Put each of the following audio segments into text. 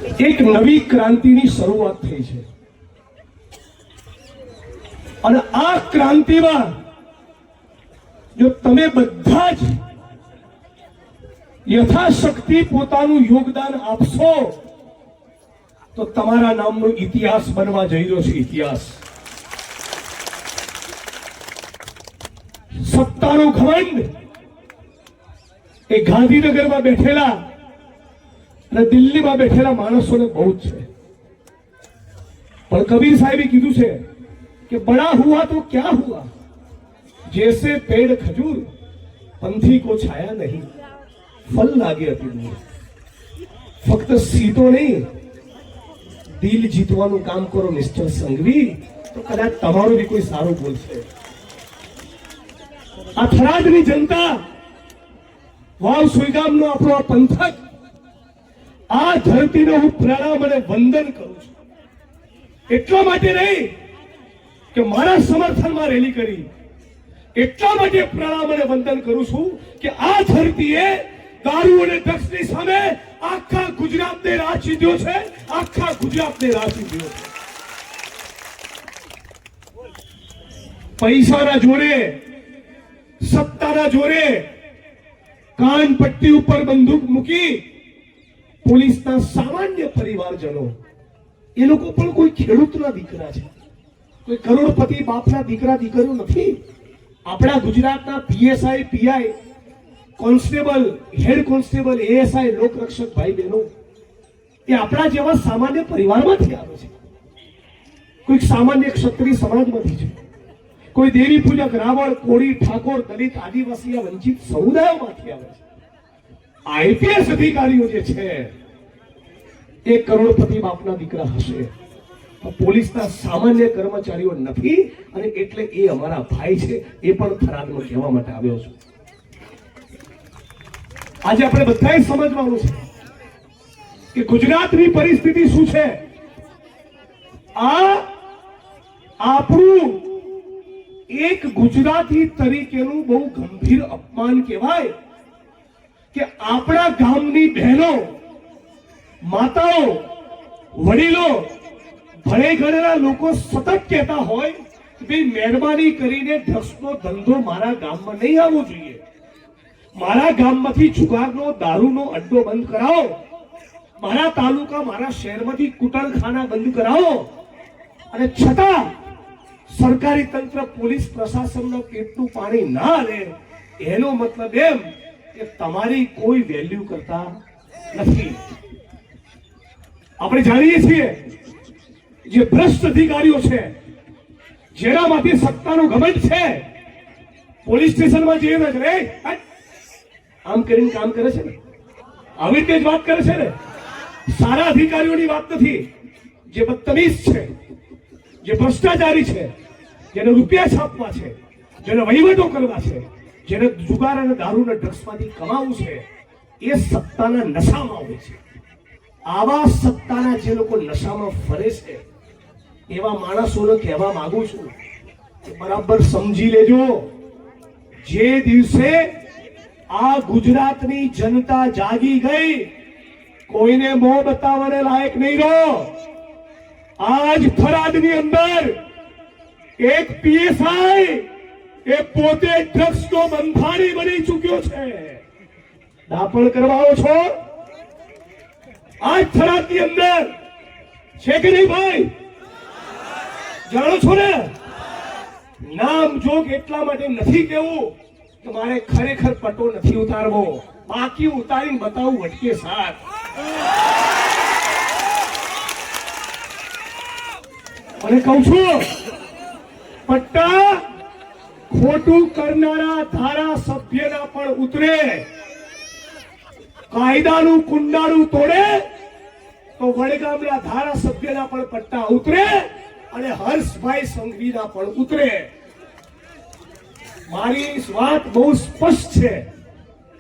એક નવી ક્રાંતિની શરૂઆત થઈ છે અને આ ક્રાંતિમાં જો તમે બધા જ યથાશક્તિ પોતાનું યોગદાન આપશો તો તમારા નામનો ઇતિહાસ બનવા જઈ રહ્યો છે. ઇતિહાસ. સત્તાનો ઘમંડ એ ગાંધીનગરમાં બેઠેલા અને દિલ્હીમાં બેઠેલા માણસોને બહુ જ છે. પણ કબીર સાહેબે કીધું છે કે બડા હુઆ તો ક્યા હુઆ, जैसे पेड़ खजूर पंथी को छाया नहीं, फल लागे अति दूर. फक्त सीटो नहीं, दिल जीतવાનું કામ કરો મિસ્ટર સંઘવી, તો કદાચ તમારું બી કોઈ સારું બોલશે. આ થરાદની જનતા, વાવ સુઈગામનો આપણો આ પંથક, આ ધરતીને હું પ્રણામ અને વંદન કરું છું. એટલા માટે નહીં કે મારા સમર્થનમાં રેલી કરી, એટલા માટે પ્રણામ અને વંદન કરું છું કે આ ધરતીએ દારૂ અને ડ્રગ્સની સામે આખા ગુજરાતને રાહ ચીંધ્યો છે. આખા ગુજરાતને રાહ ચીંધ્યો છે. પૈસાના જોરે, સત્તાના જોરે કાન પટ્ટી ઉપર બંદૂક મૂકી પોલીસના સામાન્ય પરિવારજનો, એ લોકો પણ કોઈ ખેડૂતના દીકરા છે, કોઈ કરોડપતિ બાપના દીકરા દીકરીઓ નથી. આપણા ગુજરાતના PSI, PI, constable, head constable, ASI, લોકરક્ષક ભાઈ બહેનો એ આપણા જેવા સામાન્ય પરિવારમાંથી આવે છે. કોઈક સામાન્ય ક્ષત્રિય સમાજમાંથી છે, કોઈ દેવી પૂજક, રાવળ, કોળી, ઠાકોર, દલિત, આદિવાસી, વંચિત સમુદાયોમાંથી આવે છે. આઈપીએસ અધિકારીઓ જે છે એ કરોડપતિ બાપના દીકરા હશે, પોલીસના સામાન્ય કર્મચારીઓ નથી. અને એટલે એ અમારા ભાઈ છે. એ પણ થરાદમાં કહેવા માટે આવ્યો છું. આજે આપણે બધાએ સમજવાનું છે કે ગુજરાતની પરિસ્થિતિ શું છે. આ આપણું એક ગુજરાતી તરીકેનું બહુ ગંભીર અપમાન કહેવાય કે આપણા ગામની બહેનો, માતાઓ, વડીલો, ભણે ગણેલા લોકો સતત કહેતા હોય કે ભાઈ મહેરબાની કરીને ડ્રગ્સનો ધંધો મારા ગામમાં નહીં આવવો જોઈએ, મારા ગામમાંથી જુગારનો, દારૂનો અડ્ડો બંધ કરાવો, મારા તાલુકા, મારા શહેરમાંથી કુટરખાના બંધ કરાવો. અને છતાં સરકારી તંત્ર, પોલીસ પ્રશાસનના પેટનું પાણી ના લે. એનો મતલબ એમ કે તમારી કોઈ વેલ્યુ કરતા નથી. આપણે જાણીએ છીએ જે ભ્રષ્ટ અધિકારીઓ છે, જેનામાંથી સત્તાનો ઘમંડ છે, પોલીસ સ્ટેશનમાં જઈને જ રે આમ કરીને કામ કરે છે ને, આવી રીતે જ વાત કરે છે ને. સારા અધિકારીઓની વાત નથી. જે બદતમીઝ છે, જે ભ્રષ્ટાચારી છે, જેને રૂપિયા છાપવા છે, જેને વહીવટો કરવા છે, જેને જુગાર અને દારૂ અને ડ્રગ્સમાંથી કમાવું છે, એ સત્તાના નશામાં હોય છે. આવા સત્તાના જે લોકો નશામાં ફરે છે એવા માણસોને કહેવા માંગુ છું કે બરાબર સમજી લેજો. જે દિવસે આ ગુજરાતની જનતા જાગી ગઈ, કોઈને મોં બતાવવાને લાયક નહીં રહો. આજ થરાદની અંદર એક પીએસઆઈ એ પોતે ડ્રગ્સનો બંધાણી બની ચૂક્યો છે. દાપણ કરવાઓ છો આજ થરાદની અંદર છે કે નહીં ભાઈ? જાણો છો ને? નામ જોગ એટલા માટે નથી કેવું કે મારે ખરેખર પટો નથી ઉતારવો, બાકી ઉતારીને બતાવું વટકે સાથ. અને કહું છું પટ્ટા ખોટું કરનારા ધારાસભ્યના પણ ઉતરે, કાયદાનું કુંડાળું તોડે તો વડગામના ધારાસભ્યના પણ પટ્ટા ઉતરે અને હર્ષભાઈ સંઘવીના પણ ઉતરે. મારી વાત બહુ સ્પષ્ટ છે.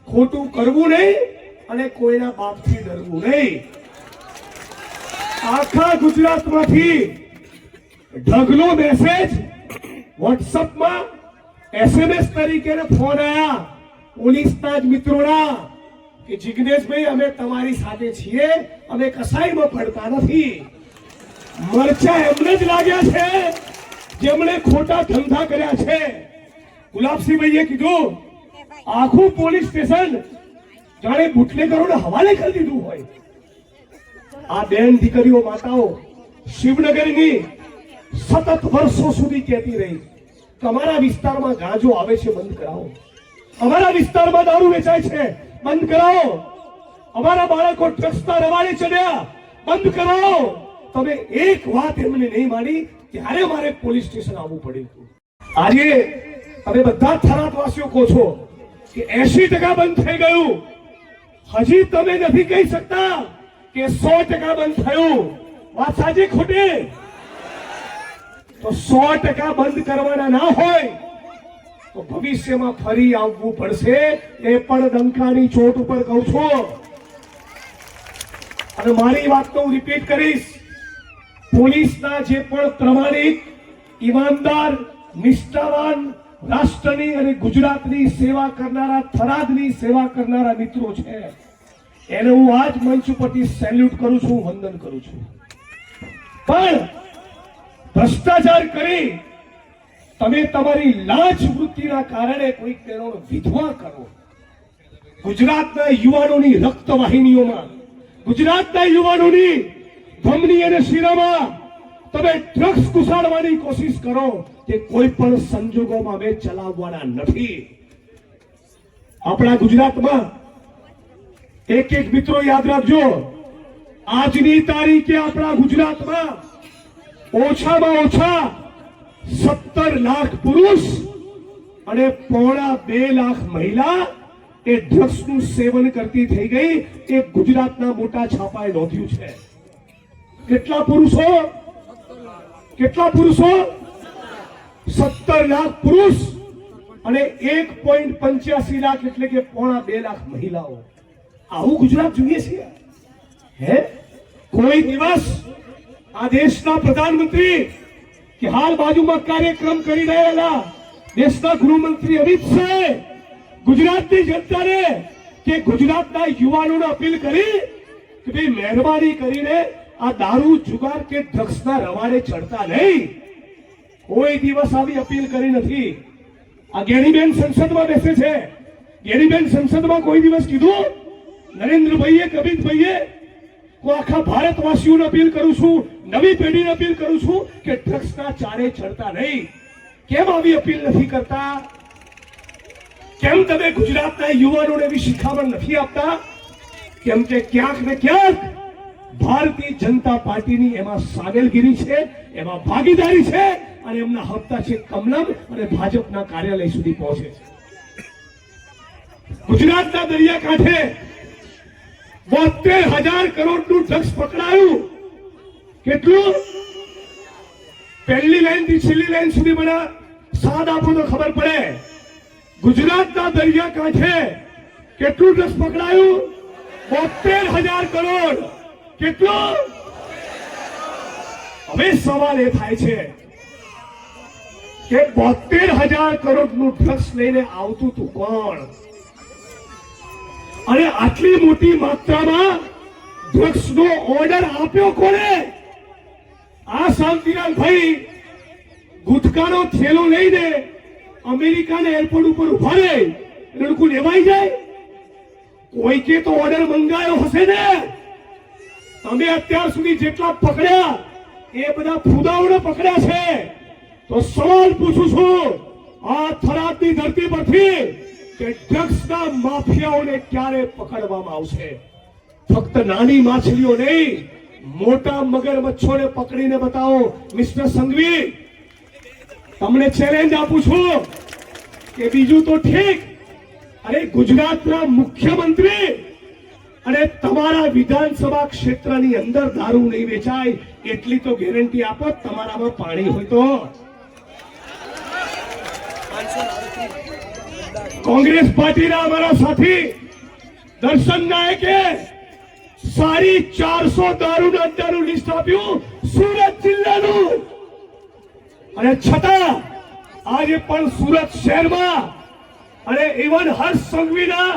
ખોટું કરવું નહીં અને કોઈના બાપથી ડરવું નહીં. આખા ગુજરાતમાંથી ઢગલો મેસેજ વોટ્સઅપમાં SMS તરીકે ફોન આયા પોલીસના જ મિત્રોના કે જિગ્નેશભાઈ અમે તમારી સાથે છીએ, અમે કસાઈમાં પડતા નથી. મરચા એમને જ લાગ્યા છે જેમણે ખોટા ધંધા કર્યા છે. ગુલાબસિંહભાઈએ કીધું આખું પોલીસ સ્ટેશન જાણે બુટલેગરોને હવાલે કરી દીધું હોય. આ બેન દીકરીઓ માતાઓ શિવનગરની સતત વર્ષો સુધી કહેતી રહી કે અમારા વિસ્તારમાં ગાંજો આવે છે, બંધ કરાવો. અમારા વિસ્તારમાં દારૂ વેચાય છે, બંધ કરાવો. અમારા બાળકો ડ્રગ્સના રવાડે ચડ્યા, બંધ કરાવો. તમે એક વાત એમને નહીં માની ત્યારે મારે પોલીસ સ્ટેશન આવવું પડ્યું હતું. આજે તમે બધા થરાદવાસીઓ કહો છો કે 80% બંધ થઈ ગયું. હજી તમે નથી કહી શકતા કે 100% બંધ થયું. વાત સાચી ખોટી? તો 100% બંધ કરવાના ના હોય તો ભવિષ્યમાં ફરી આવવું પડશે. એ પણ ડંકાની ચોટ ઉપર કહું છું. અને મારી વાત તો હું રિપીટ કરીશ. પોલીસના જે પણ પ્રમાણિક, ઈમાનદાર, નિષ્ઠાવાન, રાષ્ટ્રની અને ગુજરાતની સેવા કરનારા, થરાદની સેવા કરનારા મિત્રો છે, એને હું આજ મંચ ઉપરથી સેલ્યુટ કરું છું, વંદન કરું છું. પણ ભ્રષ્ટાચાર કરી તમે તમારી લાંચ વૃત્તિના કારણે કોઈક તેનો વિધવા કરો. ગુજરાતના યુવાનોની રક્તવાહિનીઓમાં, ગુજરાતના યુવાનોની ધમની અને શિરામાં તમે ડ્રગ્સ ઘુસાડવાની કોશિશ કરો તે કોઈ પણ સંજોગોમાં અમે ચલાવવાના નથી. આપણા ગુજરાતમાં એક મિત્રો યાદ રાખજો, આજની તારીખે આપણા ગુજરાતમાં ઓછામાં ઓછા 17 લાખ પુરુષ અને 2.5 લાખ મહિલા એ ડ્રગ્સનું સેવન કરતી થઈ ગઈ. એ ગુજરાતના મોટા છાપાએ નોંધ્યું છે. કેટલા પુરુષો? 17 લાખ પુરુષ અને 1.85 લાખ એટલે કે 2.5 લાખ મહિલાઓ. આવું ગુજરાત જોઈએ છીએ? હે કોઈ દિવસ આ દેશના પ્રધાનમંત્રી કે હાલ બાજુમાં કાર્યક્રમ કરી રહેલા દેશના ગૃહમંત્રી અમિત શાહે ગુજરાતની જનતાને કે ગુજરાતના યુવાનોને અપીલ કરી કે ભાઈ મહેરબાની કરીને આ દારૂ, જુગાર કે ડ્રગ્સના રવાડે ચડતા નહીં? કોઈ દિવસ આવી અપીલ કરી નથી. આ ગેનીબેન સંસદમાં બેસે છે. ગેનીબેન સંસદમાં કોઈ દિવસ કીધું નરેન્દ્રભાઈએ, કબીરભાઈએ હું આખા ભારતવાસીઓને અપીલ કરું છું, નવી પેઢીને અપીલ કરું છું કે ડ્રગ્સના ચારે ચડતા નહીં? કેમ આવી અપીલ નથી કરતા? કેમ તમે ગુજરાતના યુવાનોને એવી શિખામણ નથી આપતા? કેમ કે ક્યાંક ને ક્યાંક ભારતીય જનતા પાર્ટીની એમાં સામેલગીરી છે, એમાં ભાગીદારી છે અને એમના હપ્તા છે કમલમ અને ભાજપના કાર્યાલય સુધી પહોંચે છે. ગુજરાતના દરિયાકાંઠે 72,000 કરોડનું ડ્રગ્સ પકડાયું. કેટલું? પહેલી લાઈન થી છેલ્લી લાઈન સુધી મને સાદ આપો તો ખબર પડે. ગુજરાતના દરિયાકાંઠે કેટલું ડ્રગ્સ પકડાયું? 72,000 કરોડ. કેટલું? હવે સવાલ એ થાય છે કે 72,000 કરોડનું ડ્રગ્સ લઈને આવતું તું કોણ? અને આટલી મોટી માત્રામાં ડ્રગ્સનો ઓર્ડર આપ્યો કોને? આ શાંતિલાલભાઈ ગુટકાનો થેલો લઈને અમેરિકાના એરપોર્ટ ઉપર ઉભા રહે, લડકું લેવાઈ જાય? કોઈકે તો ઓર્ડર મંગાયો હશે ને? તમે અત્યાર સુધી જેટલા પકડ્યા એ બધા ફુદાઓને પકડ્યા છે. તો સવાલ પૂછું છું આ થરાદની ધરતી પરથી કે ડ્રગ્સના માફિયાઓને ક્યારે પકડવામાં આવશે? ફક્ત નાની માછલીઓ નહીં, મોટા મગરમચ્છોને પકડીને બતાવો. મિસ્ટર સંઘવી, તમને ચેલેન્જ આપું છું કે બીજું તો ઠીક, અરે ગુજરાતના મુખ્યમંત્રી અને તમારા વિધાનસભા ક્ષેત્રની અંદર દારૂ નહીં વેચાય એટલી તો ગેરંટી આપો તમારામાં પાણી હોય તો. કોંગ્રેસ પાર્ટીના અમારા સાથી દર્શન નાયકે 450 દારૂના અડ્ડાનું લિસ્ટ આપ્યું સુરત જિલ્લાનું. અને છતાં આજે પણ સુરત શહેરમાં અને ઇવન હર્ષ સંઘવીના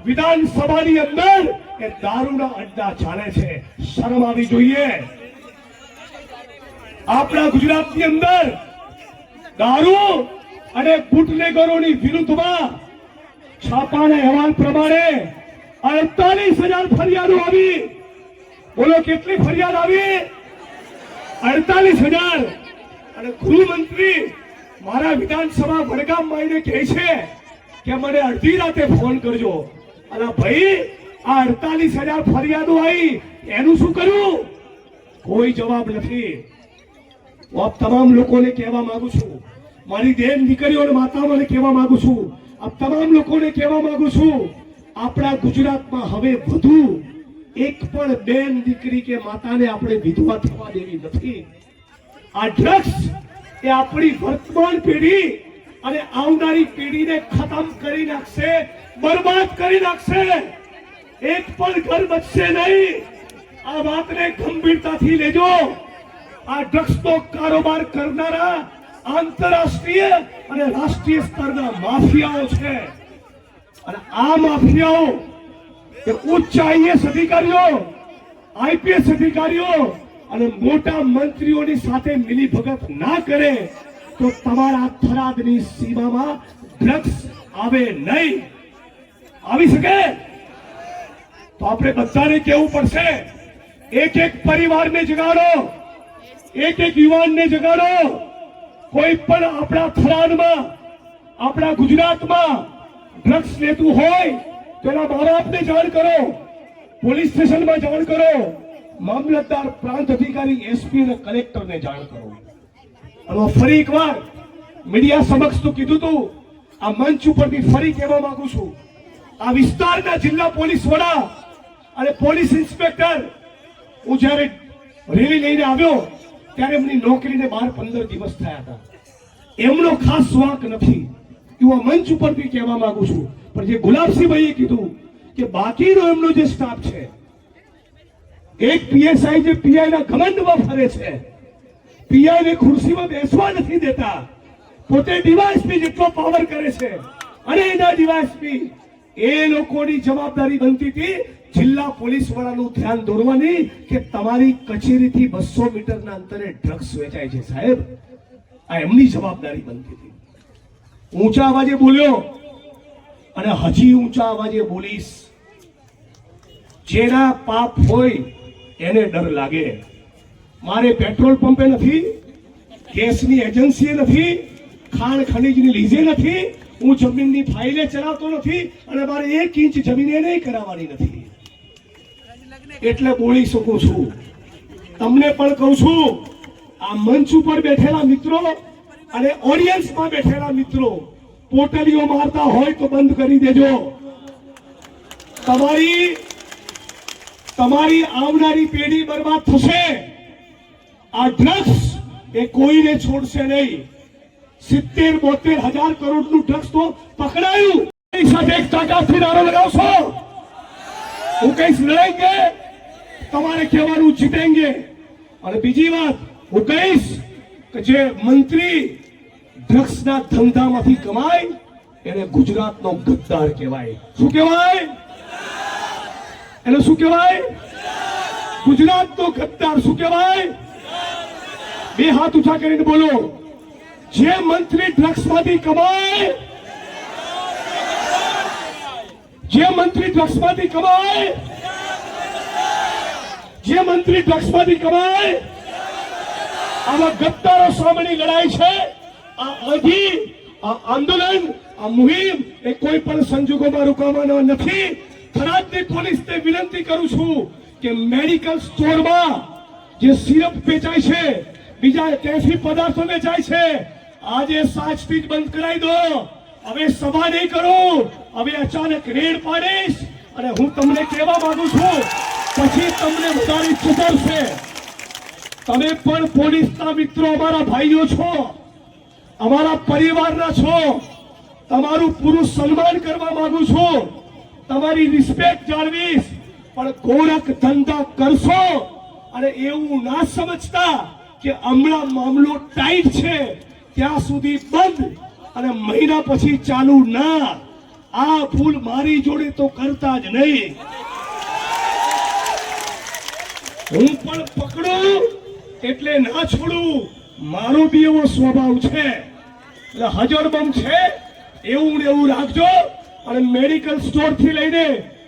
વિધાનસભાની અંદર એ દારૂના અડ્ડા ચાલે છે. શરમ આવી જોઈએ. આપણા ગુજરાતની અંદર દારૂ અને બુટલેગરોની વિરુદ્ધમાં છાપાના અહેવાલ પ્રમાણે 48,000 ફરિયાદો આવી. બોલો કેટલી ફરિયાદ આવી? 48,000. અને ગૃહમંત્રી મારા વિધાનસભા વડગામમાં આવીને કહે છે કે મને અડધી રાતે ફોન કરજો. અને ભાઈ આ 48,000 ફરિયાદો આવી એનું શું કર્યું? કોઈ જવાબ નથી. હું આપ તમામ લોકોને કહેવા માંગુ છું, મારી બેન દીકરીઓ અને માતાઓને કહેવા માંગુ છું, આપ તમામ લોકોને કહેવા માંગુ છું, આપણા ગુજરાતમાં હવે વધુ એક પણ બેન દીકરી કે માતાને આપણે વિધવા થવા દેવી નથી. આ ડ્રગ્સ એ આપણી વર્તમાન પેઢી અને આવનારી પેઢીને ખતમ કરી નાખશે, બરબાદ કરી નાખશે. એક પણ ઘર બચશે નહીં. આ વાતને ગંભીરતાથી લેજો. આ ડ્રગ્સનો કારોબાર કરનારા આંતરરાષ્ટ્રીય અને રાષ્ટ્રીય સ્તરના માફિયાઓ છે. અને આ માફિયાઓ એ ઉચ્ચ આઈએસ અધિકારીઓ, આઈપીએસ અધિકારીઓ અને મોટા મંત્રીઓની સાથે મિલી ભગત ના કરે તો તમારા થરાદની સીમામાં ડ્રગ્સ આવે નહીં. આવી શકે તો આપણે બધાને કહેવું પડશે, એક એક પરિવારને જગાડો, એક એક યુવાનને જગાડો. કોઈ પણ આપણા થરાદમાં, આપણા ગુજરાતમાં ડ્રગ્સ લેતું હોય તો એના મા બાપને જાણ કરો, પોલીસ સ્ટેશનમાં જાણ કરો, મામલતદાર, પ્રાંત અધિકારી, એસપી અને કલેક્ટરને જાણ કરો. અને ફરી એકવાર મીડિયા સમક્ષ તો કીધું તું, આ મંચ ઉપરથી ફરી કહેવા માંગુ છું, આ વિસ્તારના જિલ્લા પોલીસ વડા અને પોલીસ ઇન્સ્પેક્ટર, હું જ્યારે રેલી લઈને આવ્યો ત્યારે એમની નોકરીને 12-15 દિવસ થયા હતા. એમનો ખાસ વાંક નથી, હું આ મંચ ઉપરથી કહેવા માંગુ છું. પણ જે ગુલાબસિંહભાઈએ કીધું કે બાકીનો એમનો જે સ્ટાફ છે, એક પીએસઆઈ જે પીઆઈ ના ઘમંડમાં ફરે છે, પીઆઈ ને ખુરશીમાં બેસવા નથી દેતા, પોતે ડીવાયએસપી જેટલો પાવર કરે છે, અને એના ડીવાયએસપી એ લોકોની જવાબદારી બનતી હતી જિલ્લા પોલીસ વડાનું ધ્યાન દોરવાની કે તમારી કચેરીથી 200 મીટરના અંતરે ડ્રગ્સ વેચાય છે સાહેબ. આ એમની જવાબદારી બનતી હતી. ઊંચા અવાજે બોલ્યો અને હજી ઊંચા અવાજે બોલીશ. જેના પાપ હોય એને ડર લાગે. મારે પેટ્રોલ પંપે નથી, ગેસની એજન્સીએ નથી, ખાણ ખનીજની લીઝે નથી, હું જમીનની ફાઇલે ચલાવતો નથી, અને મારે 1 ઇંચ જમીન એને કરાવવાની નથી. એટલે બોલી શકું છું. તમને પણ કહું છું, આ મંચ ઉપર બેઠેલા મિત્રો અને ઓડિયન્સમાં બેઠેલા મિત્રો, પોટલીઓ મારતા હોય તો બંધ કરી દેજો. તમારી આવનારી પેઢી બરબાદ થશે. આ ડ્રગ્સ એ કોઈને છોડશે નહીં. 70-72 હજાર કરોડનું ડ્રગ્સ તો પકડાયું. એની સાથે એક તાકાતથી નારો લગાવશો, હું કહીશ લડેંગે, તમારે કહેવાનું જીતેંગે. અને બીજી વાત હું કહીશ કે જે મંત્રી ડ્રગ્સના ધંધામાંથી કમાય એને ગુજરાતનો ગદ્દાર કહેવાય. શું કહેવાય એને? શું કહેવાય? ગુજરાતનો ગદ્દાર. શું કહેવાય? 2 હાથ ઊંચા કરીને બોલો. જે મંત્રી ડ્રગ્સમાંથી કમાય, જે મંત્રી ડ્રગ્સમાંથી કમાય, જે મંત્રી ડ્રગ્સમાંથી કમાય, આવા ગદ્દારો સામેની લડાઈ છે. આ આંદોલન, આ મુહિમ એ કોઈ પણ સંજોગોમાં રોકવાનો નથી. થરાદની પોલીસને વિનંતી કરું છું કે મેડિકલ સ્ટોરમાં જે સિરપ વેચાય છે, બીજા કેફી પદાર્થો વેચાય છે, આજે 7 સ્પીડ બંધ કરાવી દો. હવે સભા નહીં કરું, હવે અચાનક રેડ પાડીશ. અને હું તમને કહેવા માંગુ છું, પછી તમને વધારે સુધરશે. તમે પણ પોલીસના મિત્રો, અમારા ભાઈઓ છો, અમારા પરિવારના છો. તમારું પૂરું સન્માન કરવા માંગુ છું, તમારી રિસ્પેક્ટ જાળવીશ. પણ ગોરખ ધંધા કરશો અને એવું ના સમજતા કે હમણાં મામલો ટાઈટ છે ત્યાં સુધી બંધ અને મહિના પછી ચાલુ ના. આ ભૂલ મારી જોડે તો કરતા જ નહીં. હું પણ પકડું એટલે ના છોડું. મારો બી એવો સ્વભાવ છે. એટલે હજરબમ છે એવું ને એવું રાખજો. અને મેડિકલ સ્ટોર થી લઈને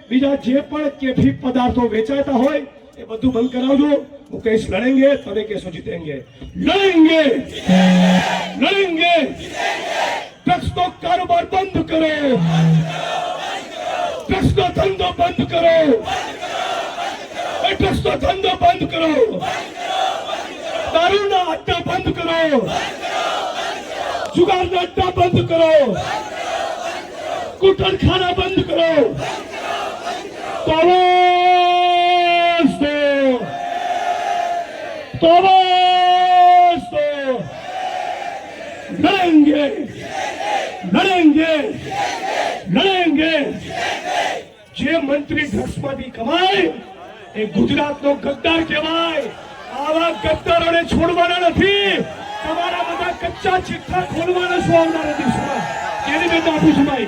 બીજા જે પણ કેફી પદાર્થો વેચાતા હોય એ બધું બંધ કરાવજો. હું કહીશ લડેંગે, તમે કહેશો જીતેંગે. લડેંગે, લડેંગે. ડ્રગ્સ નો કારોબાર બંધ કરો, ડ્રગ્સ નો ધંધો બંધ કરો, ડ્રગ્સ નો ધંધો બંધ કરો, દારૂના અડ્ડા બંધ કરો, જુગારના અડ્ડા બંધ કરો, કુટરખાના બંધ કરો. લડેંગે, લડેંગે, લડેંગે. જે મંત્રી ડ્રગ્સમાંથી કમાય એ ગુજરાતનો ગદ્દાર કહેવાય. આવા ગદ્દારોને છોડવાના નથી. તમારા બધા કચ્ચા ચિઠ્ઠા ખોલવાના છો આવનારા દિવસોમાં. એની બેન આપું છું ભાઈ.